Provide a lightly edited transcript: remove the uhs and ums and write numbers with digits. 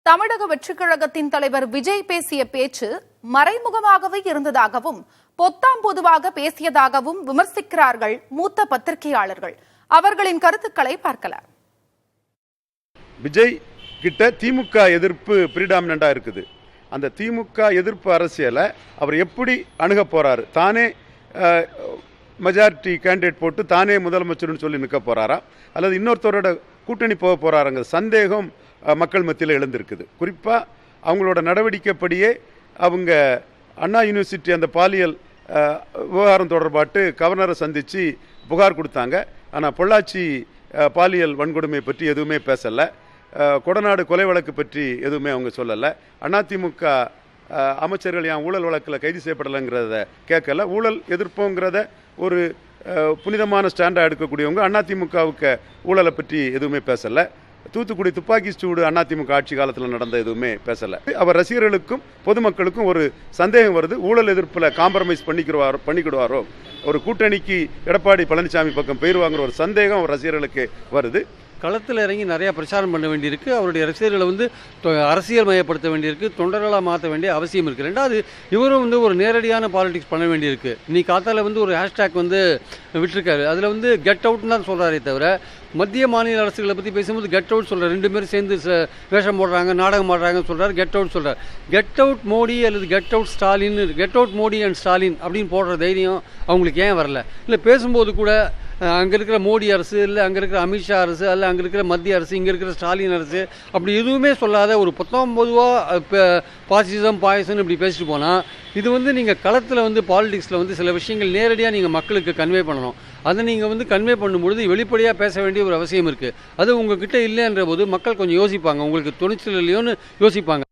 தமிழக வெற்றிக் கழகத்தின் தலைவர் விஜய் பேசிய பேச்சு மறைமுகமாகவே இருந்ததாகவும் பொத்தாம் பொதுவாக பேசியதாகவும் விமர்சிக்கிறார்கள் மூத்த பத்திரிகையாளர்கள். அவர்களின் கருத்துக்களை பார்க்கலாம். விஜய் கிட்ட திமுக எதிர்ப்பு பிரிடாமினண்டா இருக்குது. அந்த திமுக எதிர்ப்பு அரசியலை அவர் எப்படி அணுக போறாரு? தானே மெஜாரிட்டி கேண்டிடேட் போட்டு தானே முதலமைச்சர்னு சொல்லி நிற்க போறாரா, அல்லது இன்னொருத்தரோட கூட்டணி போக போறாருங்கிற சந்தேகம் மக்கள் மத்தியில் எழுந்திருக்குது. குறிப்பாக அவங்களோட நடவடிக்கைப்படியே அவங்க அண்ணா யூனிவர்சிட்டி அந்த பாலியல் விவகாரம் தொடர்பாட்டு கவர்னரை சந்தித்து புகார் கொடுத்தாங்க. ஆனால் பொள்ளாச்சி பாலியல் வன்கொடுமை பற்றி எதுவுமே பேசலை. கொடநாடு கொலை வழக்கு பற்றி எதுவுமே அவங்க சொல்லலை. அதிமுக அமைச்சர்கள் ஏன் ஊழல் வழக்கில் கைது செய்யப்படலைங்கிறத கேட்கல. ஊழல் எதிர்ப்போங்கிறத ஒரு புனிதமான ஸ்டாண்டாக எடுக்கக்கூடியவங்க அதிமுகவுக்கு ஊழலை பற்றி எதுவுமே பேசலை. தூத்துக்குடி துப்பாக்கி சூடு அதிமுக ஆட்சி காலத்தில் நடந்த எதுவுமே பேசலை. அவர் ரசிகர்களுக்கும் பொதுமக்களுக்கும் ஒரு சந்தேகம் வருது, ஊழல் எதிர்ப்பில் காம்ப்ரமைஸ் பண்ணிக்கிடுவாரோ, ஒரு கூட்டணிக்கு எடப்பாடி பழனிசாமி பக்கம் போயிடுவாங்கிற ஒரு சந்தேகம் அவர் ரசிகர்களுக்கு வருது. களத்தில் இறங்கி நிறையா பிரச்சாரம் பண்ண வேண்டியிருக்கு. அவருடைய ரசிகர்களை அரசியல் மயப்படுத்த வேண்டியிருக்கு, தொண்டர்களாக மாற்ற வேண்டிய அவசியம் இருக்குது. ரெண்டாவது, இவரும் ஒரு நேரடியான பாலிடிக்ஸ் பண்ண வேண்டியிருக்கு. இன்னைக்கு காத்தால ஒரு ஹேஷ்டேக் விட்டுருக்காரு. அதில் கெட் அவுட்னு தான் சொல்கிறாரே தவிர மத்திய மாநில அரசுகளை பற்றி பேசும்போது கெட் அவுட் சொல்கிறார். ரெண்டு பேரும் சேர்ந்து வேஷம் போடுறாங்க, நாடகம் ஆடுறாங்கன்னு சொல்கிறார். கெட் அவுட் சொல்கிறார். கெட் அவுட் மோடி அல்லது get out Stalin, get out Modi and Stalin அப்படின்னு போடுற தைரியம் அவங்களுக்கு ஏன் வரல? இல்லை பேசும்போது கூட அங்கே இருக்கிற மோடி அரசு, இல்லை அங்கே இருக்கிற அமித்ஷா அரசு, அல்ல அங்கே இருக்கிற மத்திய அரசு, இங்கே இருக்கிற ஸ்டாலின் அரசு அப்படி எதுவுமே சொல்லாத ஒரு 19 பாசிசம் பாயசம் இப்படி பேசிட்டு போனால் இது நீங்கள் களத்தில் பாலிடிக்ஸில் சில விஷயங்கள் நேரடியாக நீங்கள் மக்களுக்கு கன்வே பண்ணணும். அதை நீங்கள் கன்வே பண்ணும்பொழுது வெளிப்படையாக பேச வேண்டிய ஒரு அவசியம் இருக்குது. அது உங்ககிட்ட இல்லைன்ற போது மக்கள் கொஞ்சம் யோசிப்பாங்க, உங்களுக்கு துணிச்சல் இல்லையோன்னு யோசிப்பாங்க.